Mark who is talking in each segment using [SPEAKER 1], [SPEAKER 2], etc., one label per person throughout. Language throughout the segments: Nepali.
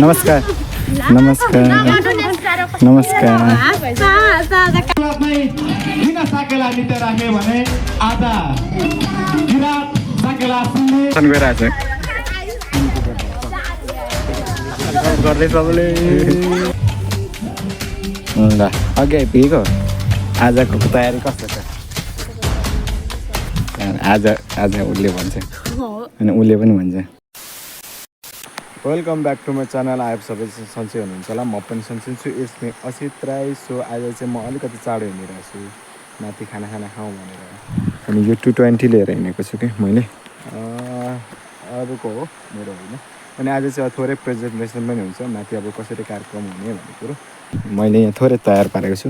[SPEAKER 1] नमस्कार नमस्कार नमस्कार
[SPEAKER 2] किन साकेला नृत्य राखे भने आज किरात साकेला सुन्ने
[SPEAKER 1] गइरहेछ गर्दै सबैले ल अघि आइपुगेको आजको तयारी कस्तो छ आज उसले भन्छ अनि उसले पनि भन्छ welcome back to my channel आइएफ सबै सन्चै हुनुहुन्छ होला म पनि सन्चै छु it's me Asit Rai so आज चाहिँ म अलिकति चाँडो हिँडिरहेको छु माथि खाना खाउँ भनेर अनि यो 220 लिएर हिँडेको छु कि मैले अरूको हो मेरो होइन अनि आज चाहिँ थोरै प्रेजेन्टेसन पनि हुन्छ माथि अब कसरी कार्यक्रम हुने भन्ने कुरो मैले यहाँ थोरै तयार पारेको छु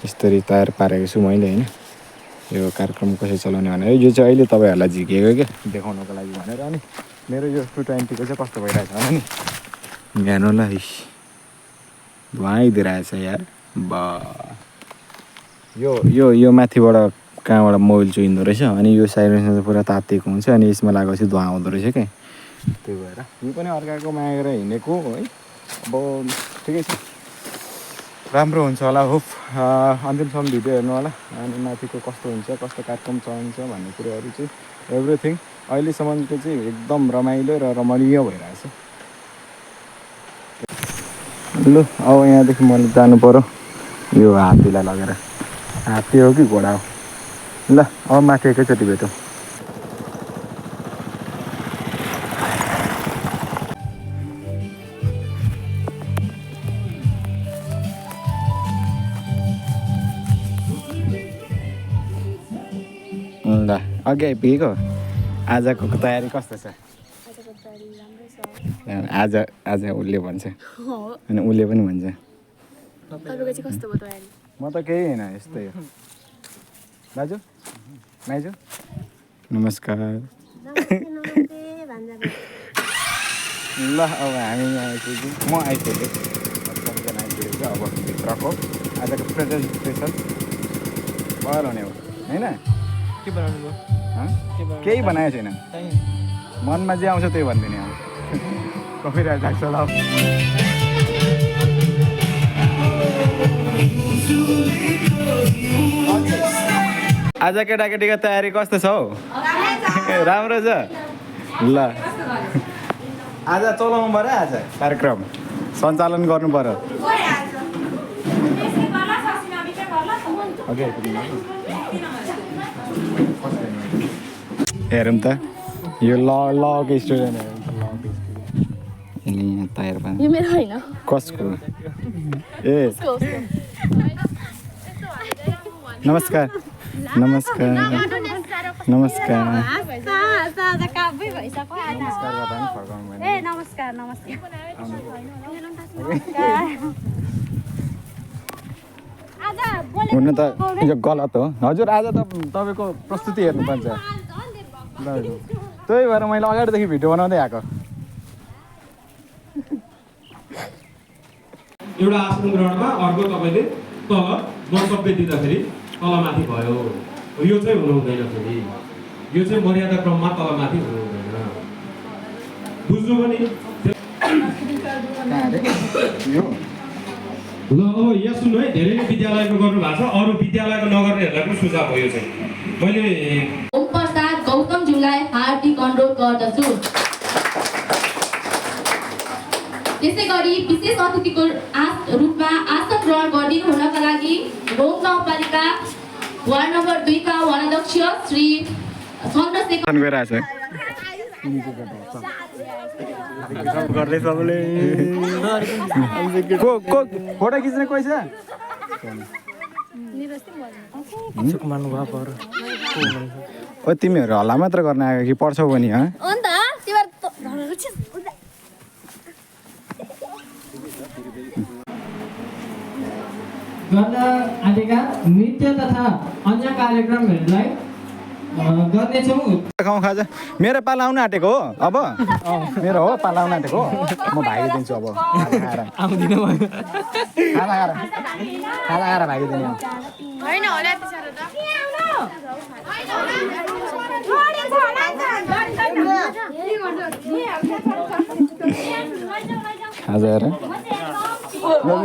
[SPEAKER 1] यसरी तयार पारेको छु मैले होइन यो कार्यक्रम कसरी चलाउने भनेर यो चाहिँ अहिले तपाईँहरूलाई झिकेको क्या देखाउनको लागि भनेर अनि मेरो यो 220 को चाहिँ कस्तो भइरहेछ भने नि ज्ञान होला धुवा आइदिइरहेछ यार बा यो माथिबाट कहाँबाट मोबाइल चुइँदो रहेछ अनि यो साइलेन्सर चाहिँ पुरा तातिएको हुन्छ अनि यसमा लागेपछि धुवा आउँदो रहेछ क्या त्यही भएर यो पनि अर्काको मागेर हिँडेको है अब ठिकै छ राम्रो हुन्छ होला होप अन्तिमसम्म भिडियो हेर्नु होला अनि माथिको कस्तो हुन्छ कस्तो कार्यक्रम चलाउँछ भन्ने कुरोहरू चाहिँ एभ्रिथिङ अहिलेसम्मको चाहिँ एकदम रमाइलो र रमणीय भइरहेछ लु अब यहाँदेखि मैले जानु पर्यो यो हात्तीलाई लगेर हात्ती हो कि घोडा हो ल अब माथि एकैचोटि भेटौँ ल अघि आइपुगेको आजको तयारी कस्तो छ आज उसले भन्छ अनि उसले पनि भन्छ म त केही होइन यस्तै हो दाजु माइजू नमस्कार ल अब हामी यहाँ आइपुग्यौँ म आइपुगेँ सबैजना आइपुगेको अब भित्रको आजको प्रेजेन्टेसन भएर हुने हो होइन
[SPEAKER 3] के बनाउनु भयो
[SPEAKER 1] केही बनाएको छैन मनमा जे आउँछ त्यही भनिदिने अब कफिरहेको लाग्छ ल आज केटाकेटीको तयारी कस्तो छ हौ राम्रो छ ल आज चलाउनु पऱ्यो आज कार्यक्रम सञ्चालन गर्नु पऱ्यो हेरौँ त यो लको स्टुडेन्ट हेरौँ त लको स्टुडेन्ट अनि यहाँ तयार पार्नु
[SPEAKER 4] यो मेरो होइन
[SPEAKER 1] कसको ए नमस्कार नमस्कार नमस्कार हुनु त यो गलत हो हजुर आज त तपाईँको प्रस्तुति हेर्नुपर्छ त्यही भएर मैले अगाडिदेखि भिडियो बनाउँदै आएको
[SPEAKER 2] एउटा आसन ग्रहणमा अर्को तपाईँले तल वक्तव्य दिँदाखेरि तलमाथि भयो यो चाहिँ हुनु हुँदैन फेरि यो चाहिँ मर्यादा क्रममा तलमाथि हुनु हुँदैन बुझ्नु पनि ल अब यहाँ सुन्नु है धेरैले विद्यालयको गर्नु भएको छ अरू विद्यालयको नगर्नेहरूलाई पनि सुझाव हो यो चाहिँ मैले
[SPEAKER 4] ओम प्रसाद गौतमज्यूलाई हार्दिक अनुरोध गर्दछु त्यसै गरी विशेष अतिथिको रूपमा आसन ग्रहण गरिदिनु हुनका लागि रोम गाउँपालिका वार्ड नम्बर 2 का वडाध्यक्ष श्री चन्द्रशेखर
[SPEAKER 1] गइरहेछ गर्दै सबैले फोटो खिच्ने कोही छ ओ तिमीहरू हल्ला मात्र गर्न आएको कि पढ्छौ पनि
[SPEAKER 3] गर्न आँटेका नृत्य तथा अन्य कार्यक्रमहरूलाई गर्नेछौँ
[SPEAKER 1] खाउँ खाजा मेरो पाला आउन आँटेको हो अब मेरो हो पाला आउन आँटेको हो म भागिदिन्छु अब
[SPEAKER 3] आउँदिन
[SPEAKER 1] खाना खाएर भागिदिने
[SPEAKER 4] होइन होला त्यसो त
[SPEAKER 1] खाजा हेर ल ल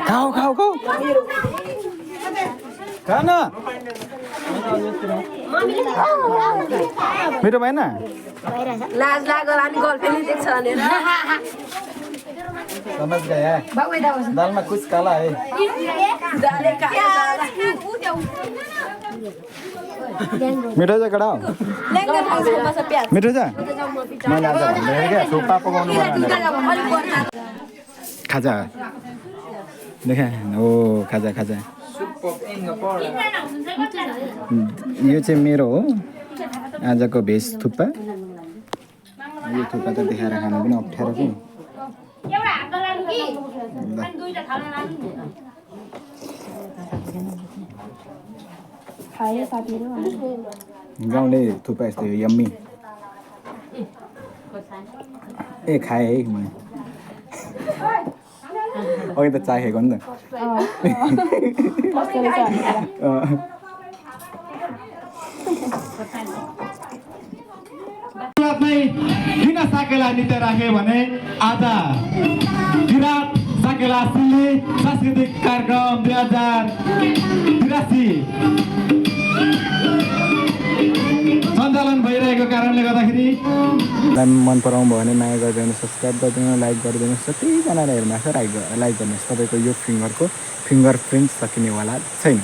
[SPEAKER 1] खाऊ खाऊ खाऊ खान मिठो भएन
[SPEAKER 5] लाज लाग्यो अनि गर्लफ्रेन्ड देख्छ भनेर
[SPEAKER 1] समझ गए दालमा कुछ काला है मिठो छ कडा मिठो छ मैले आज भन्दै क्या थुक्पा पकाउनु पर्यो खाजा देखा ओ खाजा खाजा यो चाहिँ मेरो हो आजको भेज थुक्पा यो थुक्पा त देखाएर खानु पनि अप्ठ्यारो कि गाउँले थुक्पा यस्तो यम्मी ए खाएँ है मैले अघि त चाखेको नि
[SPEAKER 2] किन साकेला नृत्य राखे भने आज किराँत साकेला सिल्ली सांस्कृतिक कार्यक्रम 2083 सञ्चालन भइरहेको कारणले गर्दाखेरि
[SPEAKER 1] मन पराउनु भयो भने माया गरिदिनु सब्सक्राइब गरिदिनु लाइक गरिदिनु सबैजनाले हेर्नु भएको लाइक गर्नुहोस् तपाईँको यो फिङ्गर प्रिन्ट सकिनेवाला छैन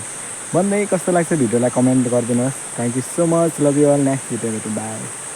[SPEAKER 1] भन्दै कस्तो लाग्छ भिडियोलाई कमेन्ट गरिदिनुहोस् thank you so much love you all next video by